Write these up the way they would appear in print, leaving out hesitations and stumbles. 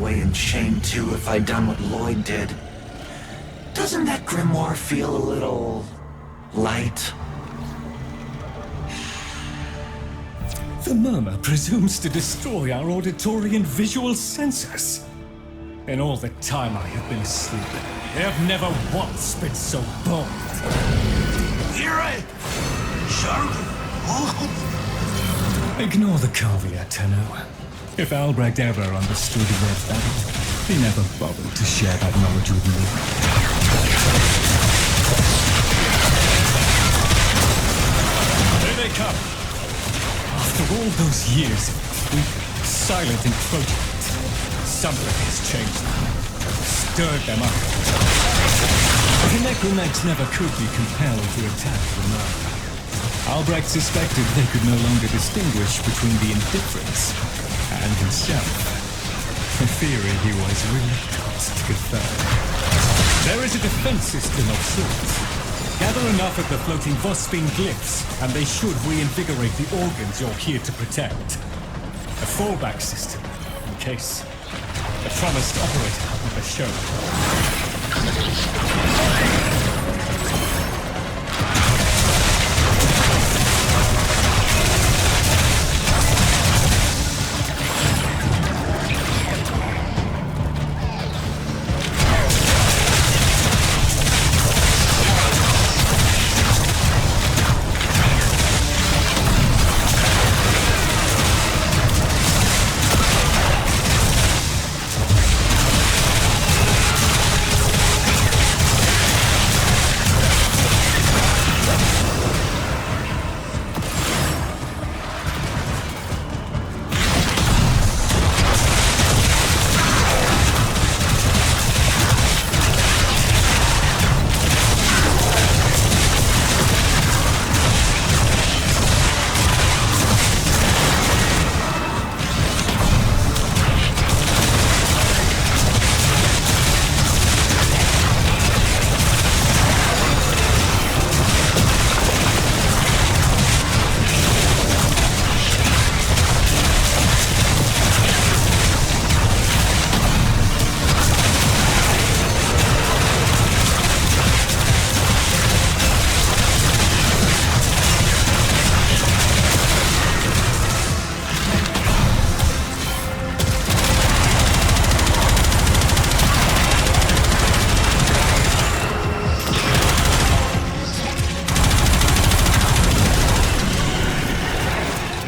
away in shame too if I'd done what Lloyd did. Doesn't that grimoire feel a little light? The murmur presumes to destroy our auditory and visual senses. In all the time I have been asleep, they have never once been so bold. Ignore the caveat, Tenno. If Albrecht ever understood their value, he never bothered to share that knowledge with me. Here they come. After all those years of creeping, silent encroachment, something has changed them, stirred them up. The necromags never could be compelled to attack the murder. Albrecht suspected they could no longer distinguish between the indifference and himself. A theory he was reluctant to confirm. There is a defense system of sorts. Gather enough of the floating Vospine glyphs, and they should reinvigorate the organs you're here to protect. A fallback system, in case the promised operator never showed.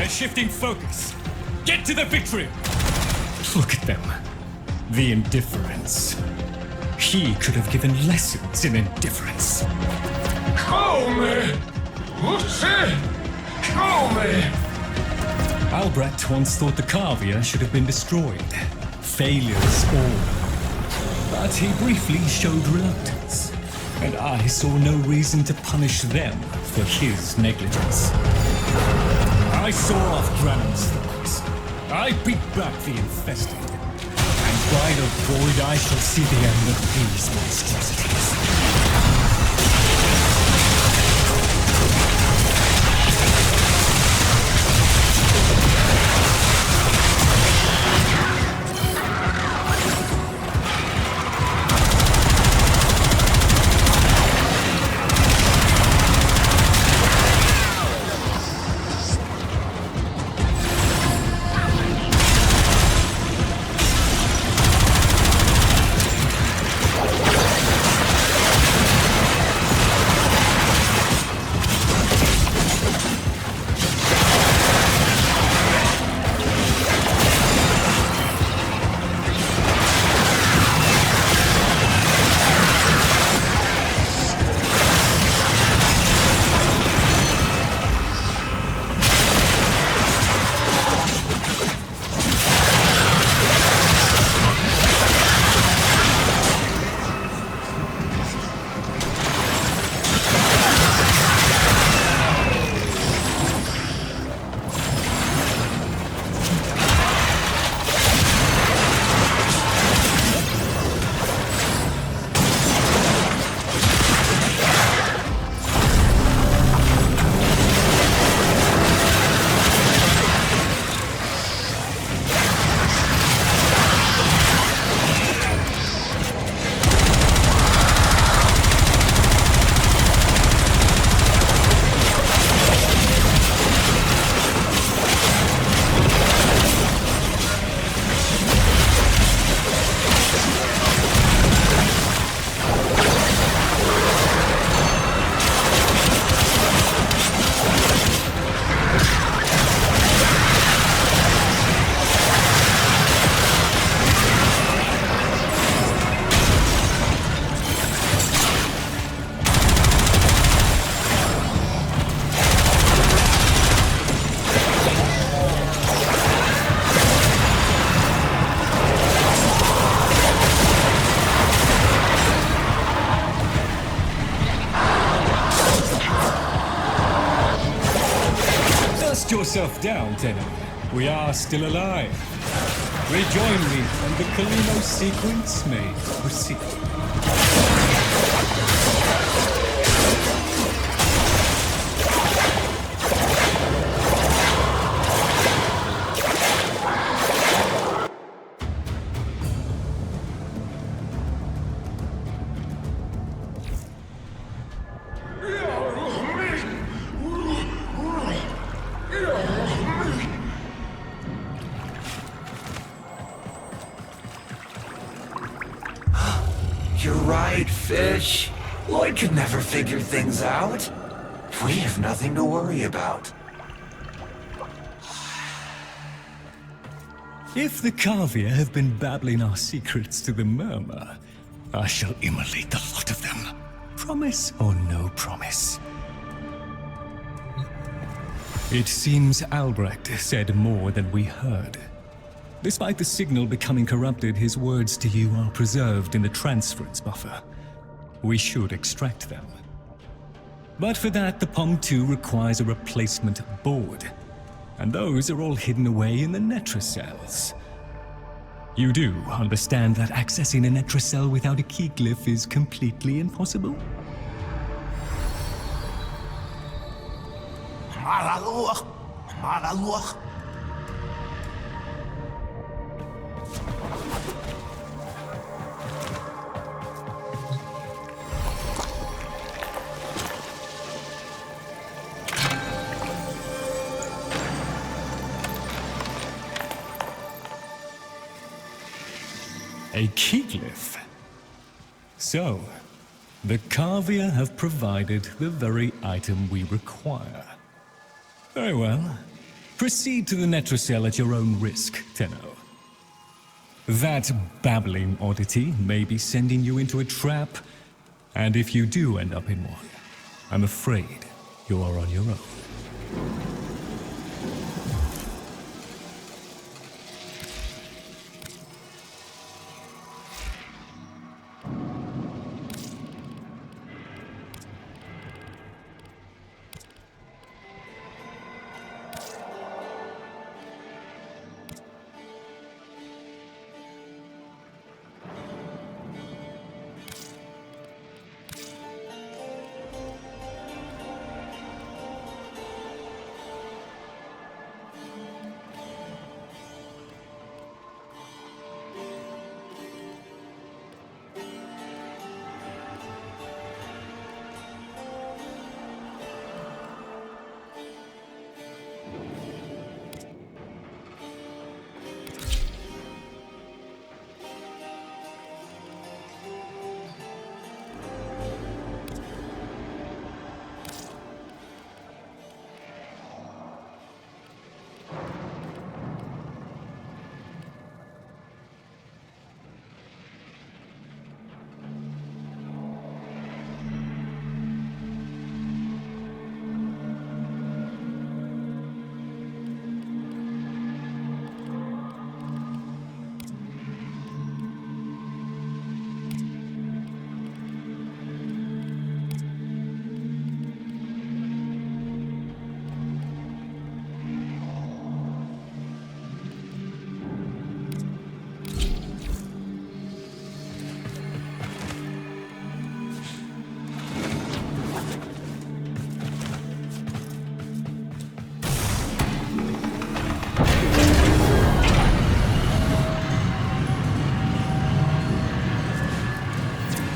Shifting focus. Get to the victory! Look at them. The indifference. He could have given lessons in indifference. Come! Come! Albrecht once thought the Cavia should have been destroyed. Failures all. But he briefly showed reluctance, and I saw no reason to punish them for his negligence. I saw off Granum's thoughts. I beat back the infested. And by the void I shall see the end of these monstrosities. yourself down, Tenno. We are still alive. Rejoin me and the Kalino sequence may proceed. You're right, Fish. Lloyd could never figure things out. We have nothing to worry about. If the Kavia have been babbling our secrets to the Murmur, I shall immolate the lot of them. Promise or no promise? It seems Albrecht said more than we heard. Despite the signal becoming corrupted, his words to you are preserved in the transference buffer. We should extract them. But for that, the POM-2 requires a replacement board. And those are all hidden away in the Netracels. You do understand that accessing a Netracell without a key glyph is completely impossible? A key glyph. So, the Kavia have provided the very item we require. Very well. Proceed to the Netracell at your own risk, Tenno. That babbling oddity may be sending you into a trap, and if you do end up in one, I'm afraid you are on your own.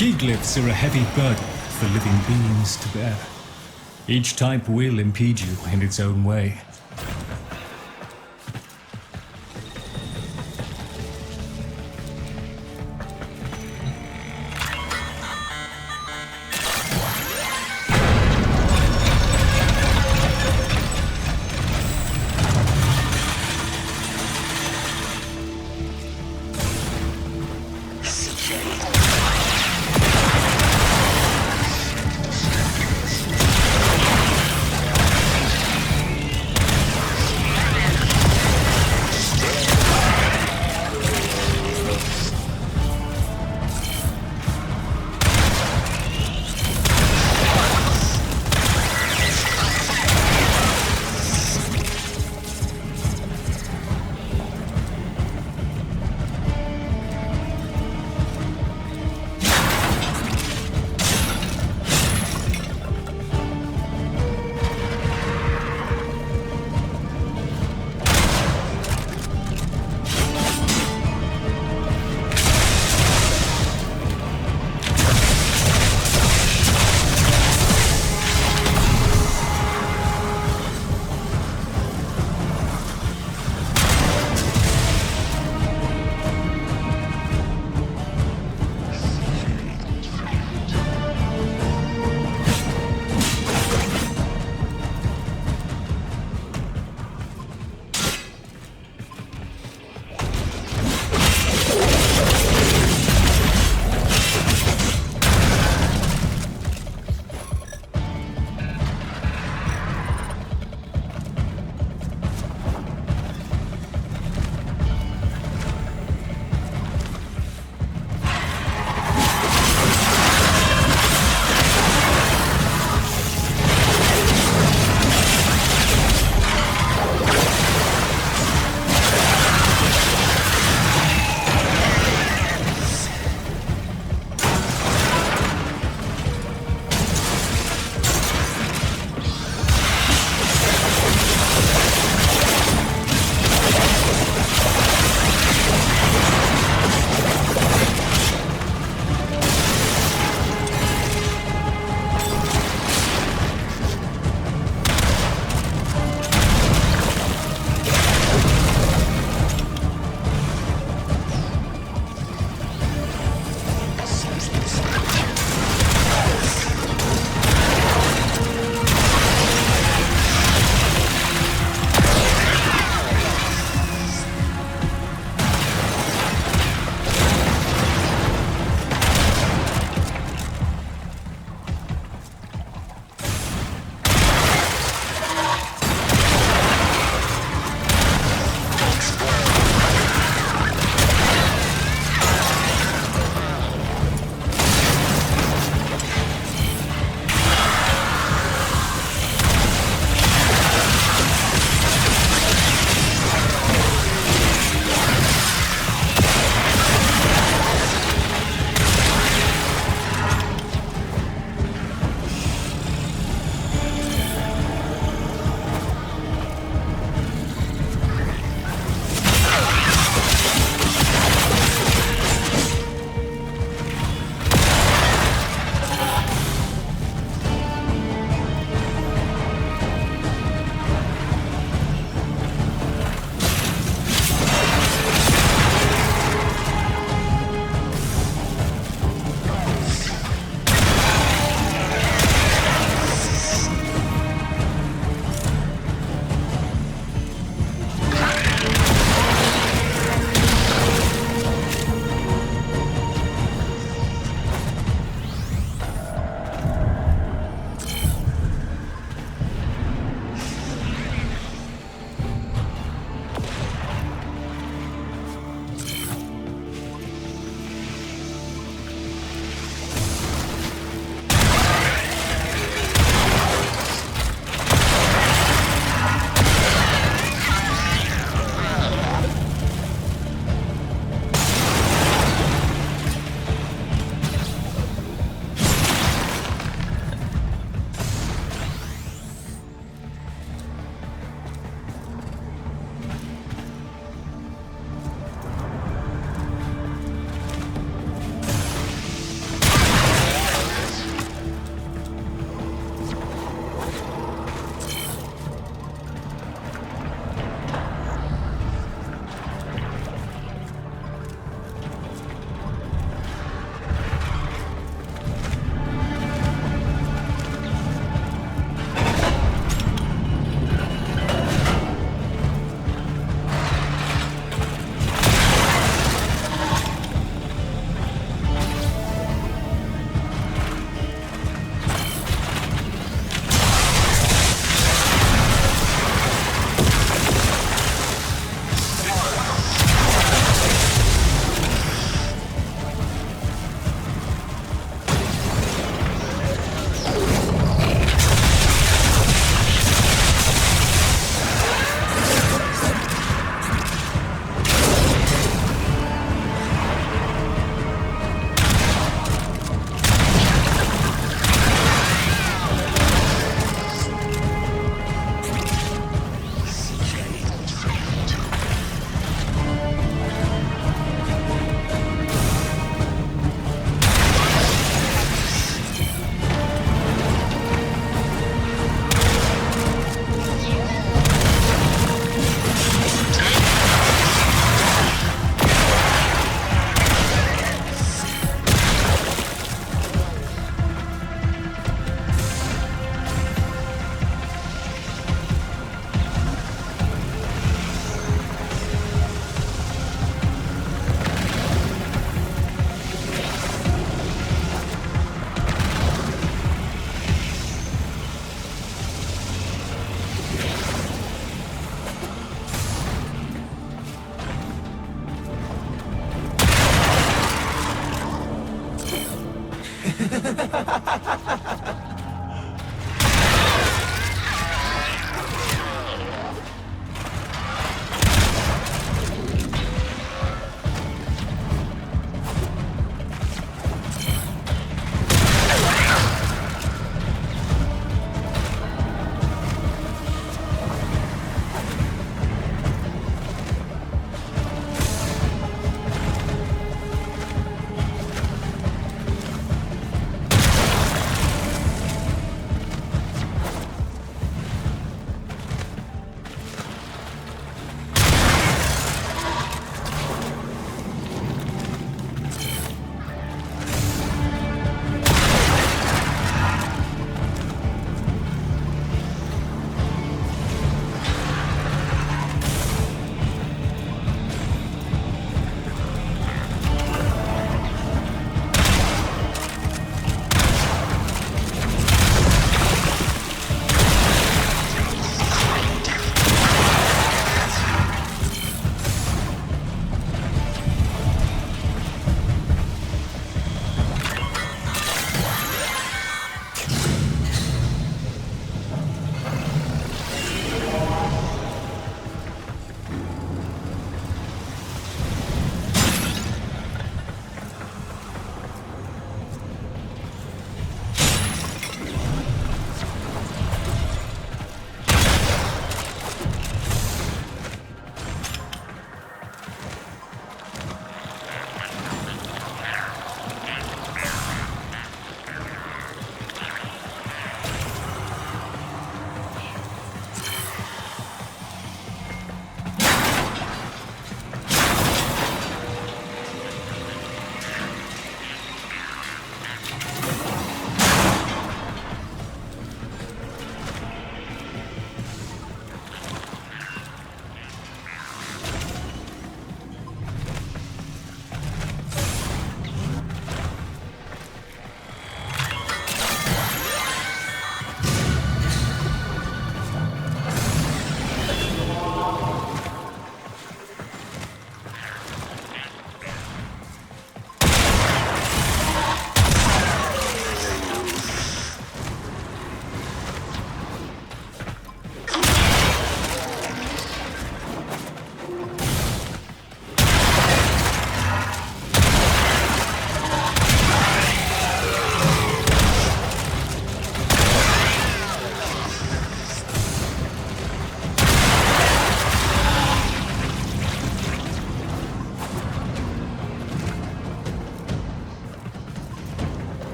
Key glyphs are a heavy burden for living beings to bear. Each type will impede you in its own way.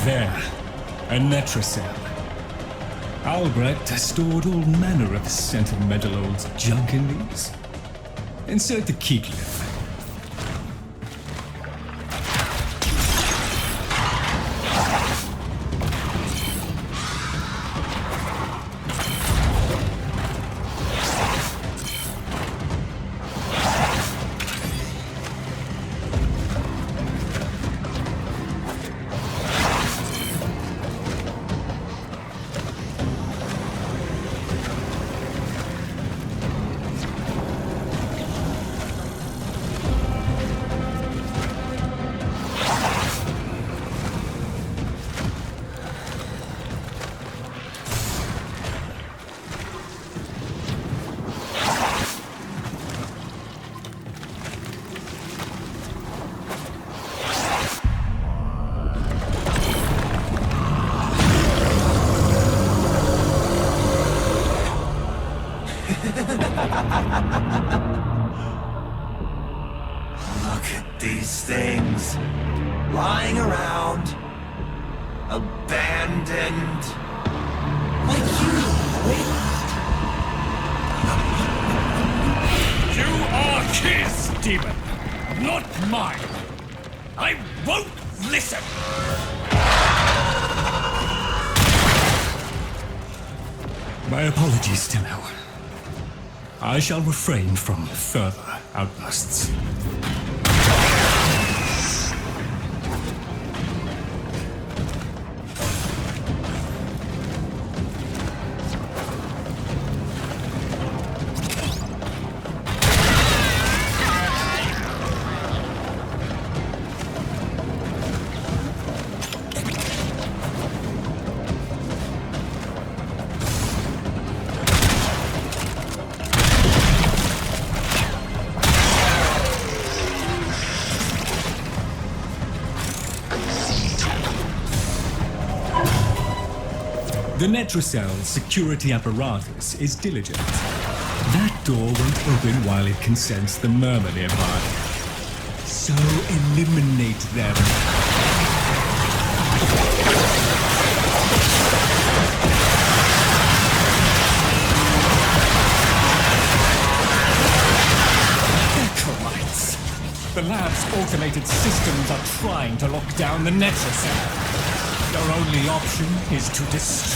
There, a Netracell. Albrecht has stored all manner of sentimental old junk in these. Insert the key clip. Look at these things lying around, abandoned, like you. You are work his demon, not mine. I won't listen. My apologies, Tenno. I shall refrain from further outbursts. The Netracell's security apparatus is diligent. That door won't open while it can sense the murmur nearby. So eliminate them. Acolytes! The lab's automated systems are trying to lock down the Netracell. Your only option is to destroy.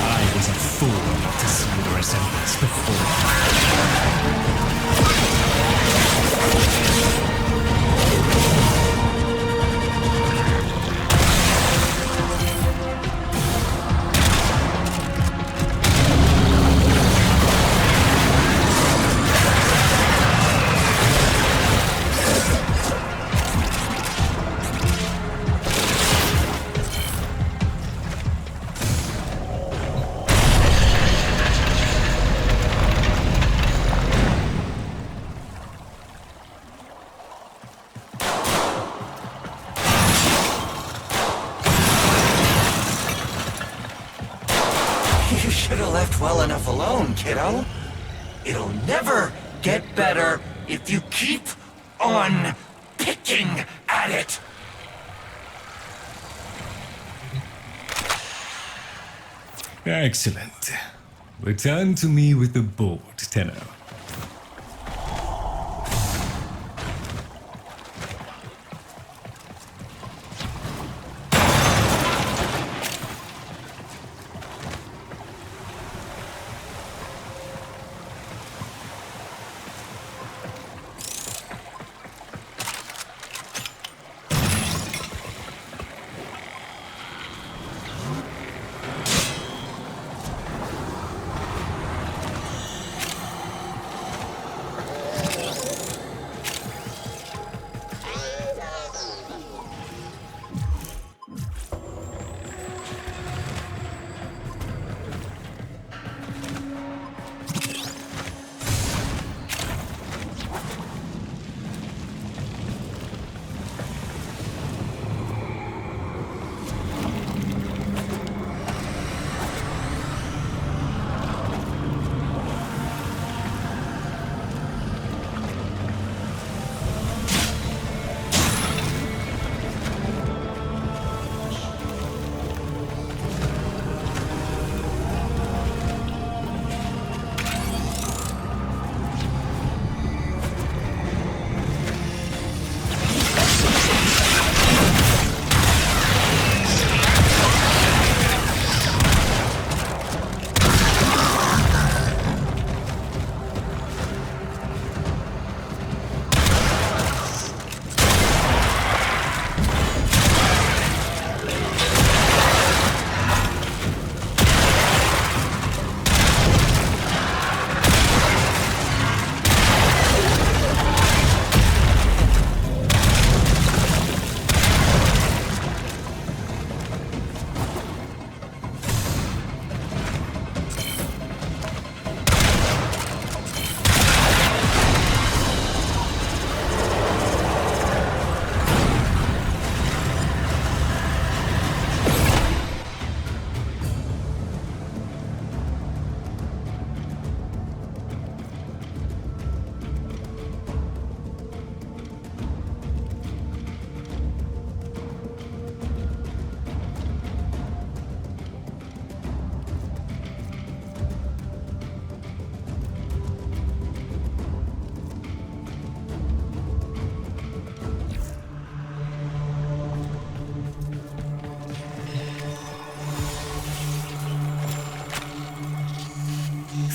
I was a fool not to see the resemblance before. You should have left well enough alone, kiddo. It'll never get better if you keep on picking at it. Excellent. Return to me with the board, Tenno.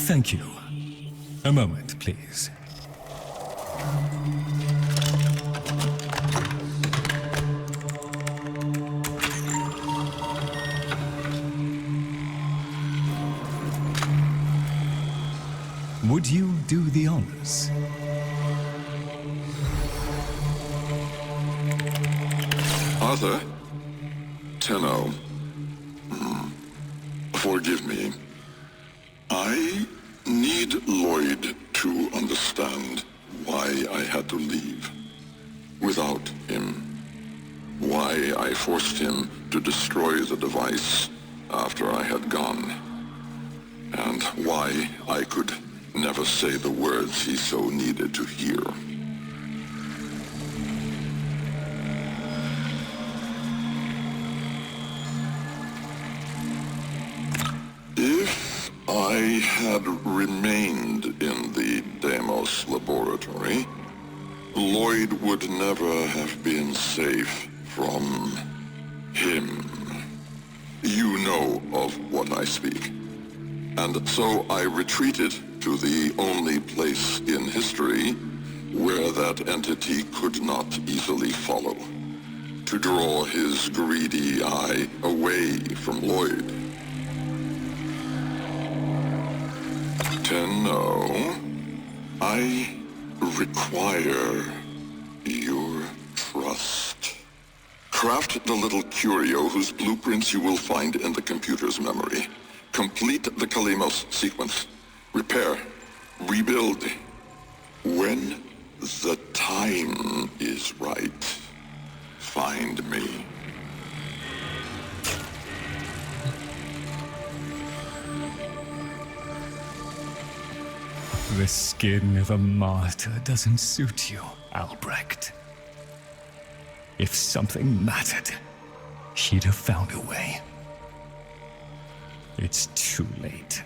Thank you. A moment, please. Would you do the honors? Arthur? Tenno. Forgive me. I need Lloyd to understand why I had to leave. Without him. Why I forced him to destroy the device after I had gone. And why I could never say the words he so needed to hear. If I had remained in the Deimos laboratory, Lloyd would never have been safe from him. You know of what I speak. And so I retreated to the only place in history where that entity could not easily follow, to draw his greedy eye away from Lloyd. Tenno, I require your trust. Craft the little curio whose blueprints you will find in the computer's memory. Complete the Kalimos sequence. Repair. Rebuild. When the time is right, find me. The skin of a martyr doesn't suit you, Albrecht. If something mattered, she'd have found a way. It's too late.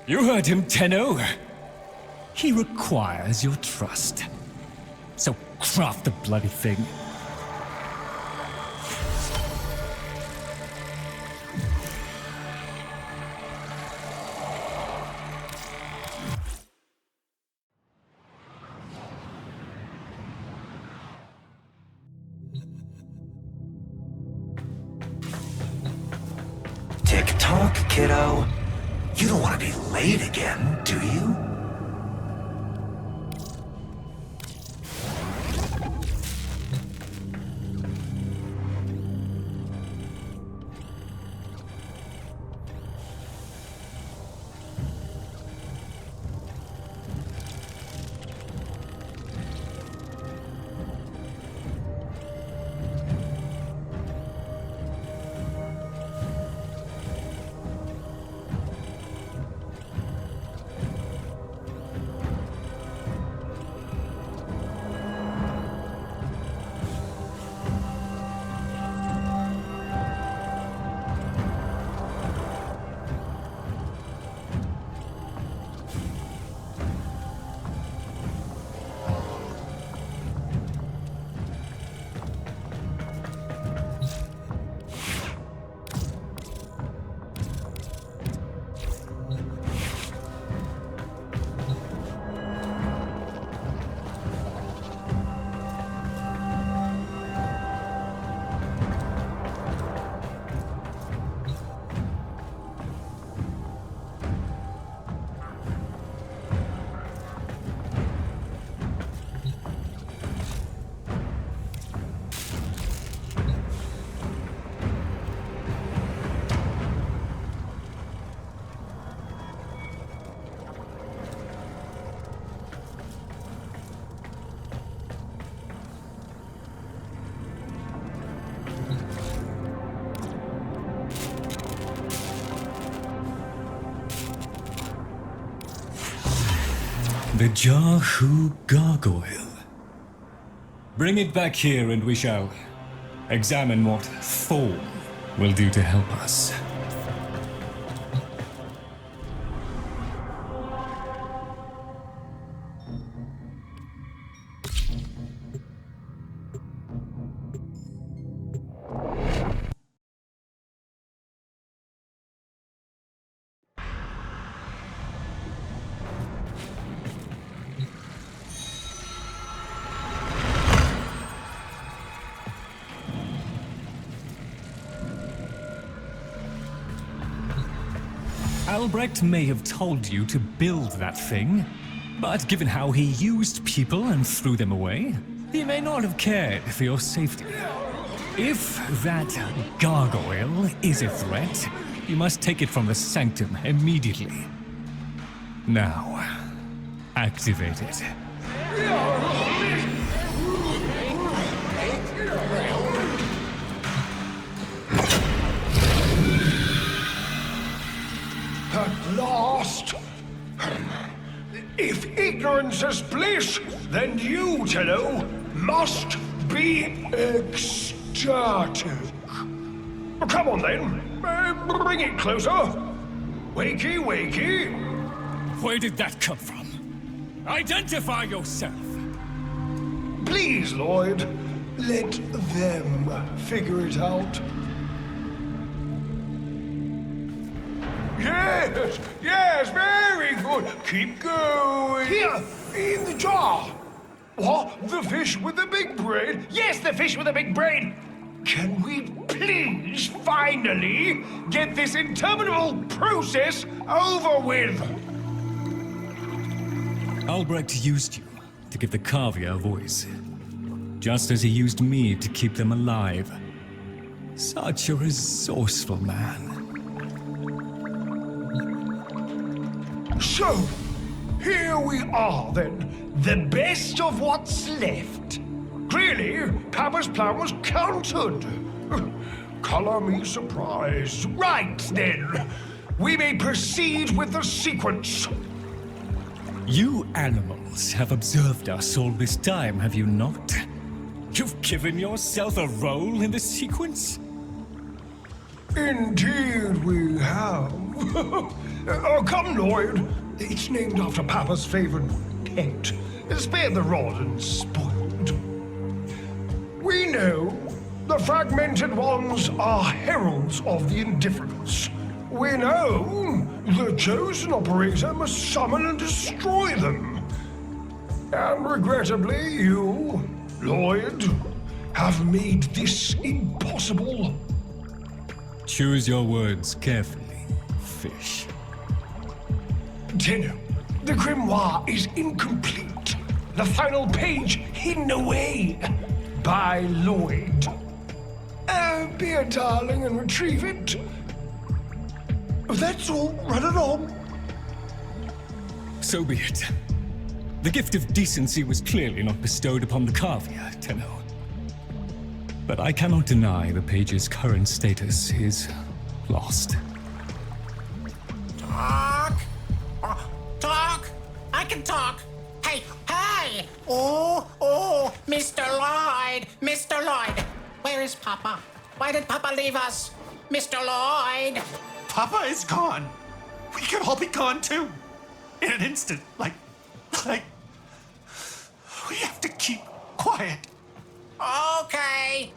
You heard him, Tenno. He requires your trust. So craft the bloody thing. Tick-tock, kiddo. You don't want to be late again, do you? The Jahu gargoyle. Bring it back here and we shall examine what Thorn will do to help us. Albrecht may have told you to build that thing, but given how he used people and threw them away, he may not have cared for your safety. If that gargoyle is a threat, you must take it from the sanctum immediately. Now, activate it. At last! If ignorance is bliss, then you, Tenno, must be ecstatic. Come on then, bring it closer. Wakey, wakey. Where did that come from? Identify yourself! Please, Lloyd, let them figure it out. Yes, yes, very good. Keep going. Here, in the jar. What? The fish with the big brain? Yes, the fish with the big brain. Can we please finally get this interminable process over with? Albrecht used you to give the Cavia a voice, just as he used me to keep them alive. Such a resourceful man. So, here we are then, the best of what's left. Clearly, Papa's plan was countered. Color me surprised. Right then, we may proceed with the sequence. You animals have observed us all this time, have you not? You've given yourself a role in the sequence? Indeed we have. Oh, come, Lloyd. It's named after Papa's favorite pet. Spare the rod and spoiled. We know the fragmented ones are heralds of the indifference. We know the chosen operator must summon and destroy them. And regrettably, you, Lloyd, have made this impossible. Choose your words carefully, fish. Tenno, the grimoire is incomplete. The final page hidden away by Lloyd. Be a darling and retrieve it. That's all. Run it on. So be it. The gift of decency was clearly not bestowed upon the Cavia, Tenno. But I cannot deny the page's current status is lost. Talk! Talk! I can talk! Hey, hey! Oh, Mr. Lloyd! Mr. Lloyd! Where is Papa? Why did Papa leave us? Mr. Lloyd! Papa is gone. We could all be gone too. In an instant. Like, we have to keep quiet. Okay.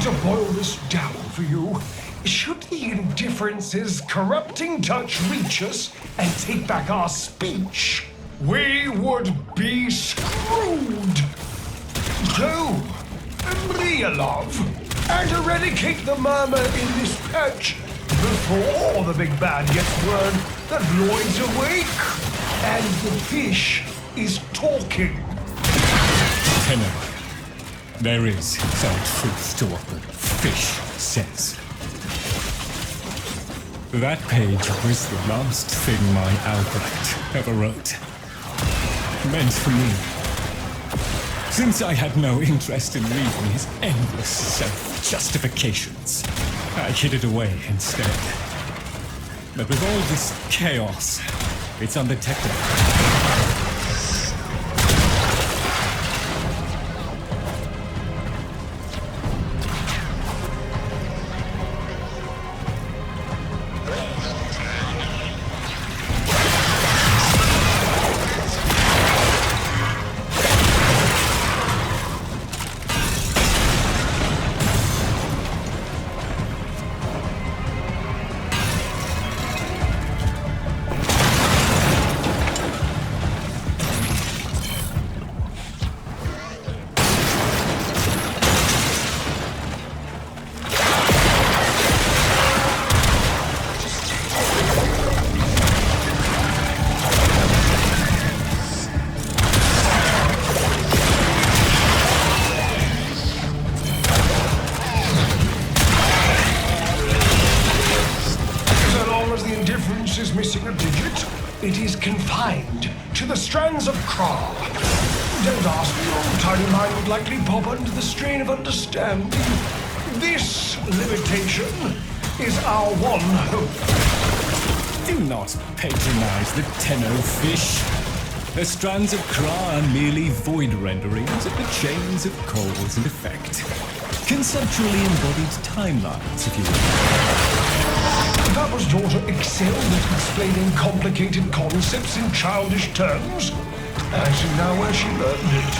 To boil this down for you, should the indifference's corrupting touch reach us and take back our speech, we would be screwed. Go, Mia, love, and eradicate the murmur in this patch before the big bad gets word that Lloyd's awake and the fish is talking. Tenno, there is some truth to what the fish says. That page was the last thing my Albrecht ever wrote. Meant for me. Since I had no interest in reading his endless self-justifications, I hid it away instead. But with all this chaos, it's undetectable. Is missing a digit. It is confined to the strands of Kra. Don't ask me, your tiny mind would likely pop under the strain of understanding. This limitation is our one hope. Do not patronize the Tenno fish. The strands of Kra are merely void renderings of the chains of cause and effect. Conceptually embodied timelines, if you will. Papa's daughter excelled at explaining complicated concepts in childish terms. I see now where she learned it.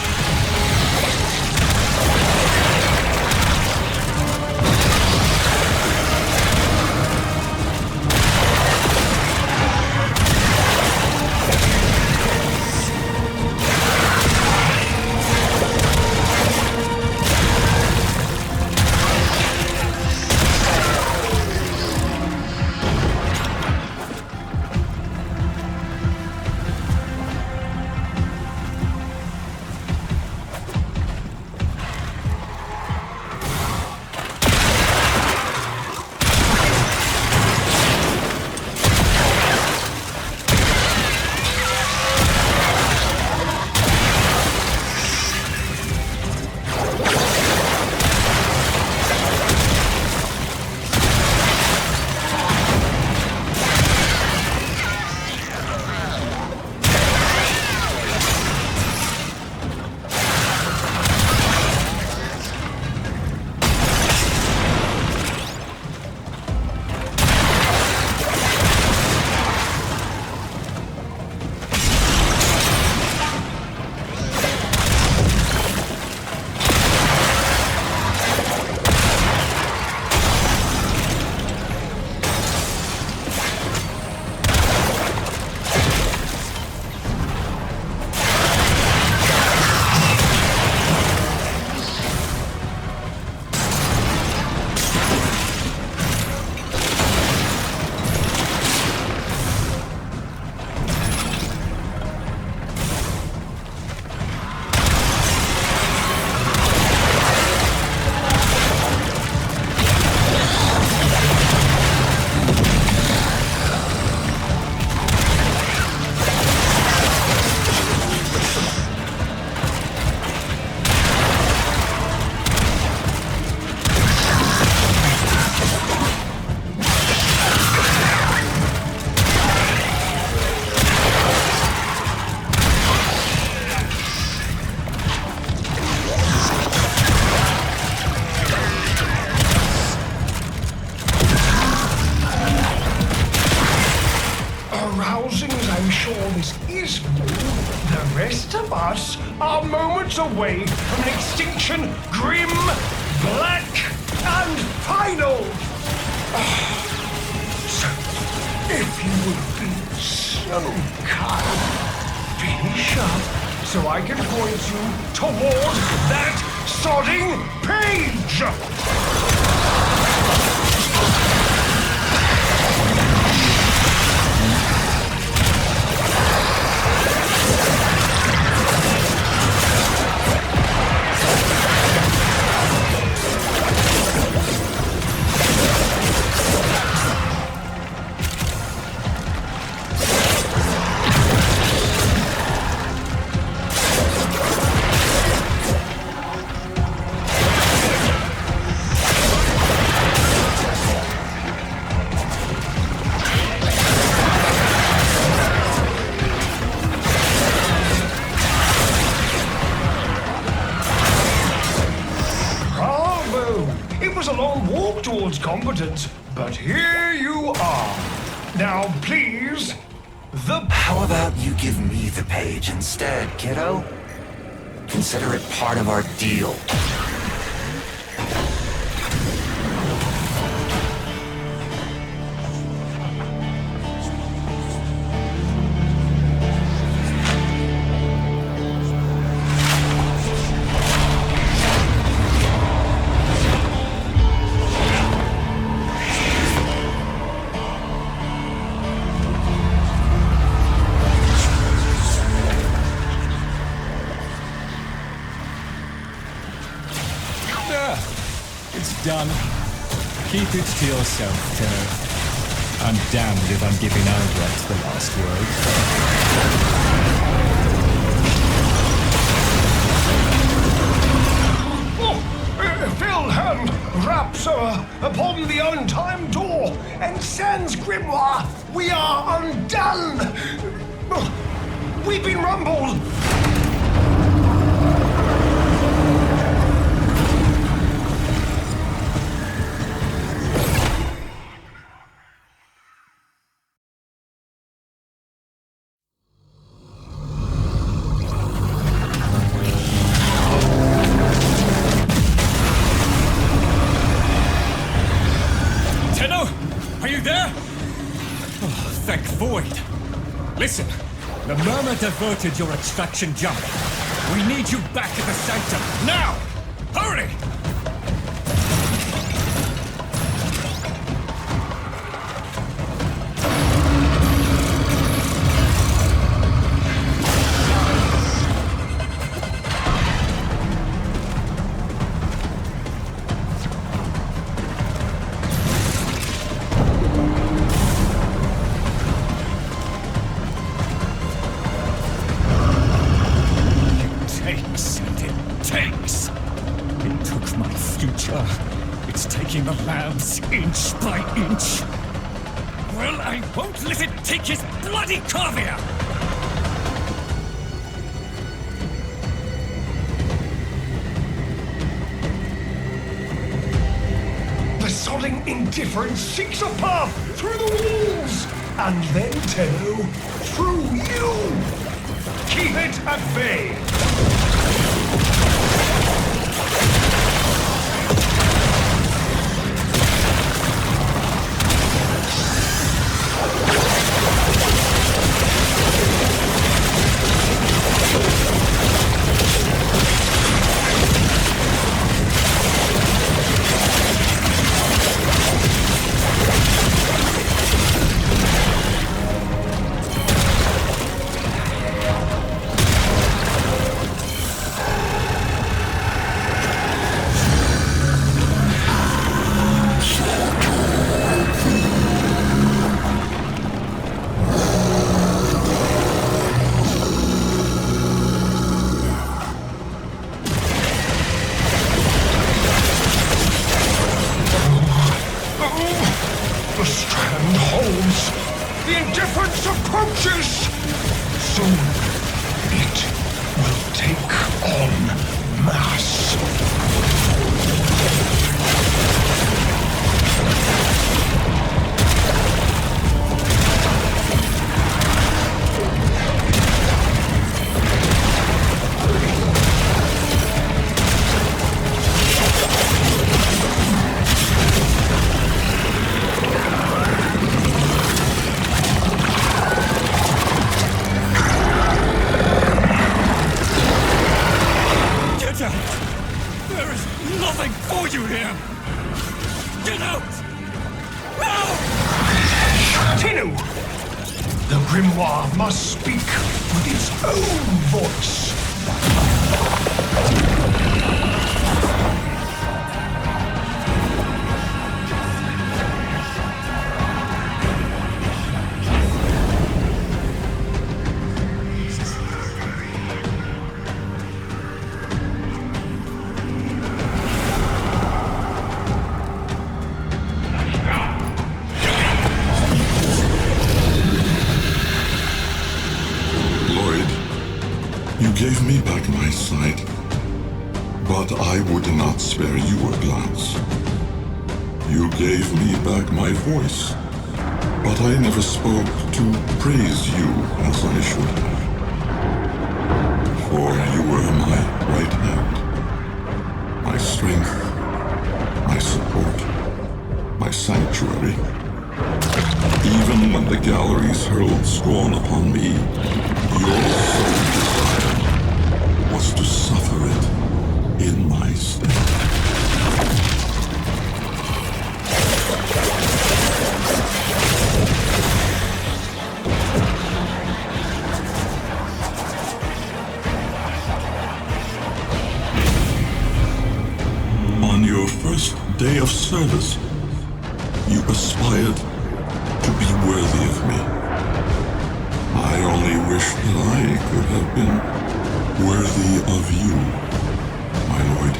The rest of us are moments away from an extinction grim, black, and final. So, if you would be so kind, finish up so I can point you toward that sodding page. incompetent, but here you are. Now, please, How about you give me the page instead, kiddo? Consider it part of our deal. It's done. Keep it to yourself, Tenno. I'm damned if I'm giving Albrecht the last word. Phil hand raps upon the untimed door, and sans grimoire, we are undone. We've been rumbled. Listen, the murmur diverted your extraction jump. We need you back at the sanctum, now! Hurry! It's taking the labs inch by inch. Well, I won't let it take his bloody caviar! The sodding indifference seeks a path through the walls, and then, Tenno, through you. Keep it at bay. Must speak with its own voice. You gave me back my sight, but I would not spare you a glance. You gave me back my voice, but I never spoke to praise you as I should have. For you were my right hand, my strength, my support, my sanctuary. Even when the galleries hurled scorn upon me, your sole desire was to suffer it in my stead. On your first day of service, you aspired to be worthy of me. I only wish that I could have been worthy of you, my lord.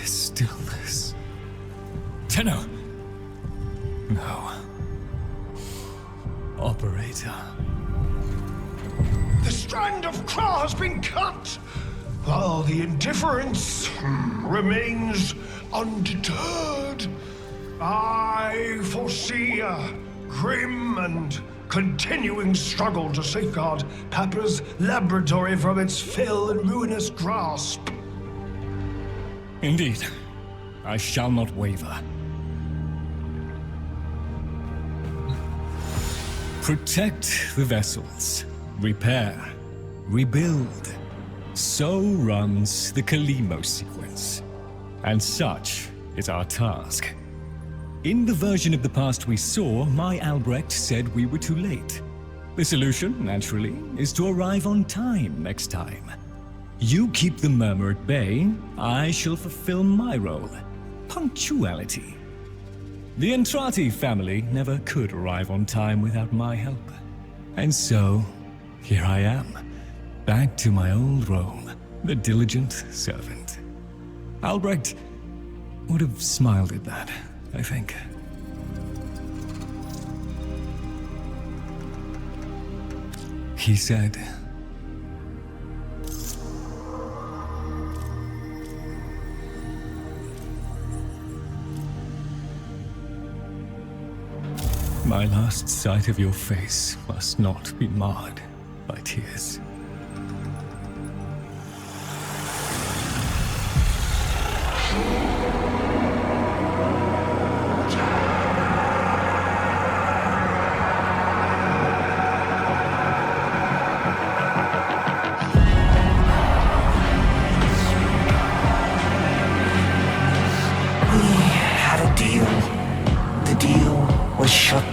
Stillness. Tenno! No. Operator. The strand of claw has been cut, while the indifference remains undeterred. I foresee a grim and continuing struggle to safeguard Papa's laboratory from its fell and ruinous grasp. Indeed. I shall not waver. Protect the vessels. Repair. Rebuild. So runs the Kalimo sequence. And such is our task. In the version of the past we saw, my Albrecht said we were too late. The solution, naturally, is to arrive on time next time. You keep the murmur at bay, I shall fulfill my role. Punctuality. The Entrati family never could arrive on time without my help. And so, here I am, back to my old role, the diligent servant. Albrecht would have smiled at that, I think. He said, My last sight of your face must not be marred by tears. Was shook. A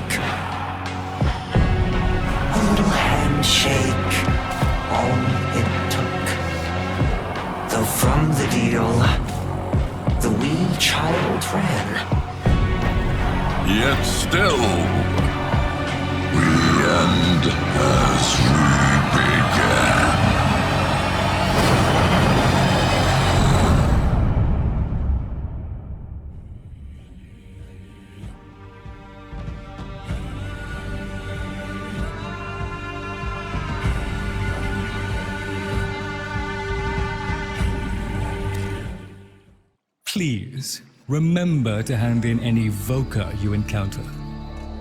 little handshake, all it took. Though from the deal, the wee child ran. Yet still, we end as we began. Please, remember to hand in any Voca you encounter.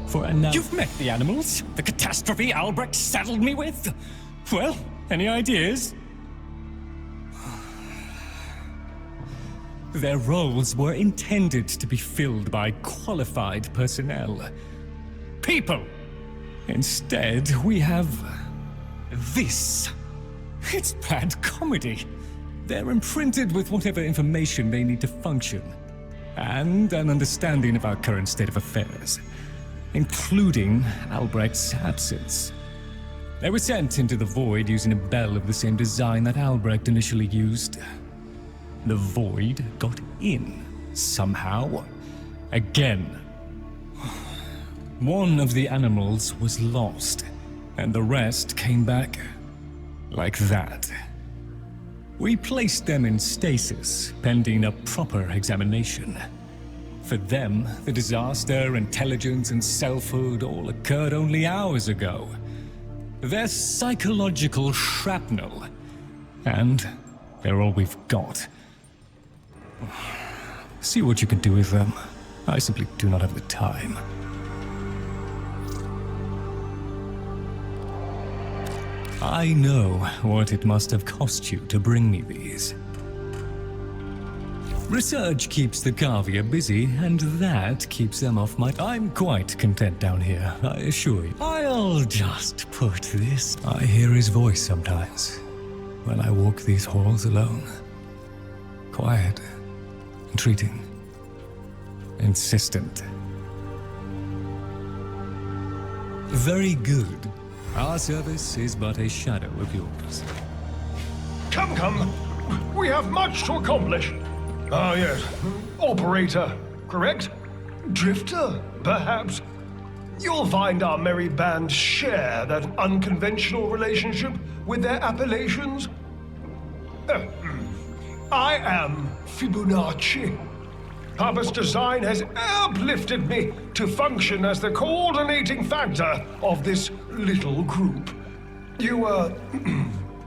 For now... You've met the animals? The catastrophe Albrecht saddled me with? Well, any ideas? Their roles were intended to be filled by qualified personnel. People! Instead, we have... this. It's bad comedy. They're imprinted with whatever information they need to function, and an understanding of our current state of affairs, including Albrecht's absence. They were sent into the Void using a bell of the same design that Albrecht initially used. The Void got in, somehow. Again. One of the animals was lost, and the rest came back like that. We placed them in stasis, pending a proper examination. For them, the disaster, intelligence, and selfhood all occurred only hours ago. They're psychological shrapnel, and they're all we've got. See what you can do with them. I simply do not have the time. I know what it must have cost you to bring me these. Research keeps the Cavia busy, and that keeps them off my... I'm quite content down here, I assure you. I'll just put this... I hear his voice sometimes, when I walk these halls alone. Quiet, entreating, insistent. Very good. Our service is but a shadow of yours. Come. We have much to accomplish. Ah, yes. Operator, correct? Drifter, perhaps? You'll find our merry band share that unconventional relationship with their appellations. I am Fibonacci. Papa's design has uplifted me to function as the coordinating factor of this little group. You,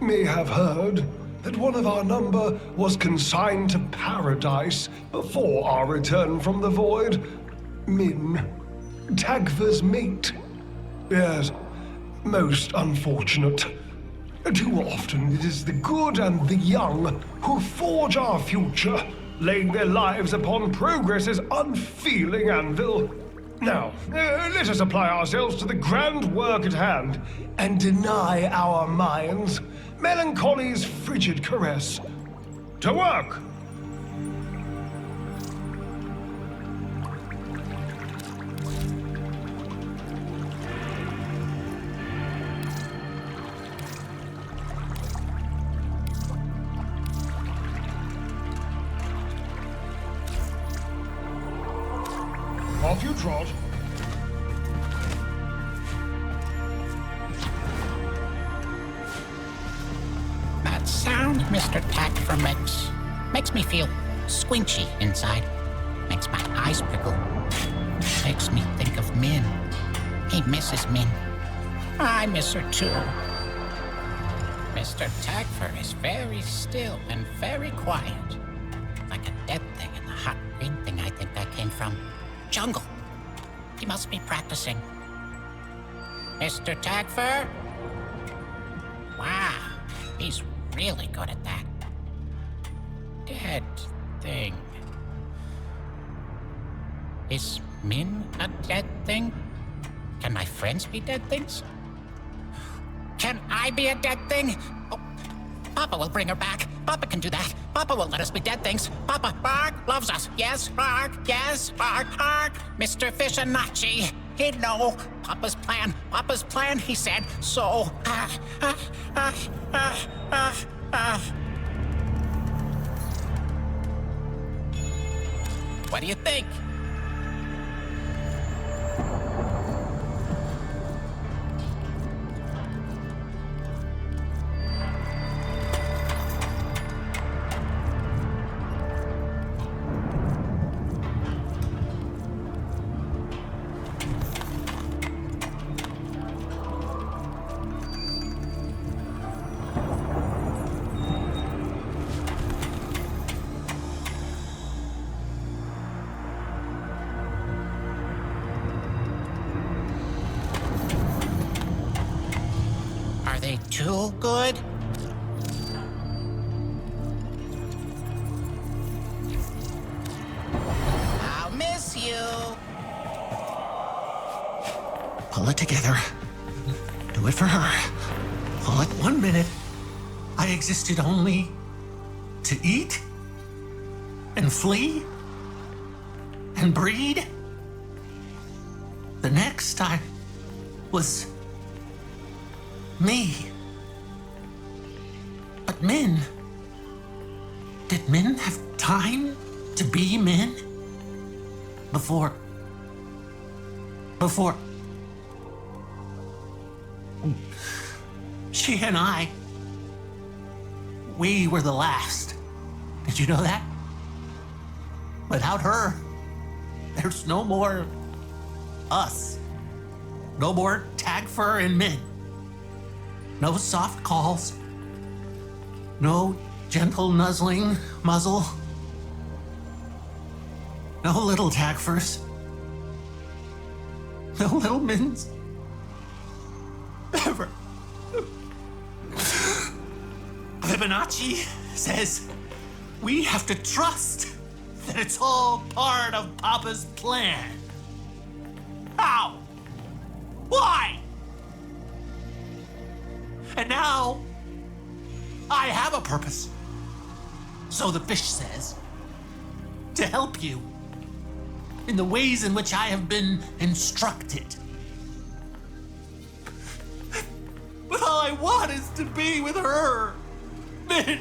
may have heard that one of our number was consigned to paradise before our return from the void. Min, Tagva's mate. Yes, most unfortunate. Too often it is the good and the young who forge our future, laying their lives upon progress's unfeeling anvil. Now, let us apply ourselves to the grand work at hand, and deny our minds melancholy's frigid caress. To work! Off you trot. That sound Mr. Tactver makes me feel squinchy inside. Makes my eyes prickle. Makes me think of Min. He misses Min. I miss her too. Mr. Tactver is very still and very quiet. Like a dead thing in the hot green thing I think I came from. Jungle. He must be practicing. Mr. Tagfer? Wow, he's really good at that. Dead thing. Is Min a dead thing? Can my friends be dead things? Can I be a dead thing? Oh, Papa will bring her back. Papa can do that. Papa won't let us be dead things. Papa, bark, loves us. Yes, bark, yes, bark, bark. Mr. Fishanachi, he'd know. Papa's plan, he said. So, What do you think? Are they too good? I'll miss you. Pull it together. Do it for her. Pull it 1 minute. I existed only to eat and flee and breed. The next I was me. But Min, did Min have time to be Min? Before... She and I, we were the last. Did you know that? Without her, there's no more us. No more Tagfer and Min. No soft calls. No gentle nuzzling muzzle. No little Tagfers. No little Mins. Ever. Fibonacci says we have to trust that it's all part of Papa's plan. How? Why? And now, I have a purpose. So the fish says. To help you. In the ways in which I have been instructed. But all I want is to be with her. Min.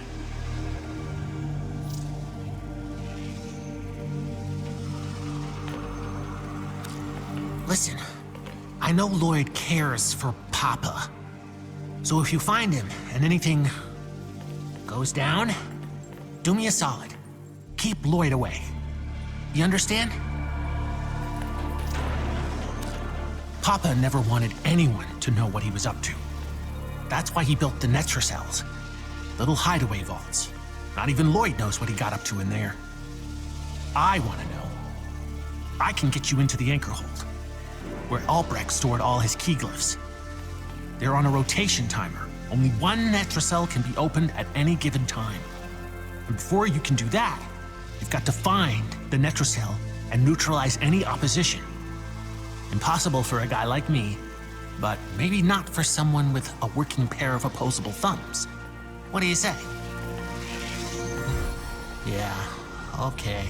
Listen, I know Lloyd cares for Papa. So if you find him and anything goes down, do me a solid. Keep Lloyd away. You understand? Papa never wanted anyone to know what he was up to. That's why he built the Netracells, little hideaway vaults. Not even Lloyd knows what he got up to in there. I want to know. I can get you into the anchor hold, where Albrecht stored all his key glyphs. They're on a rotation timer. Only one Netracell can be opened at any given time. And before you can do that, you've got to find the Netracell and neutralize any opposition. Impossible for a guy like me, but maybe not for someone with a working pair of opposable thumbs. What do you say? Yeah, okay.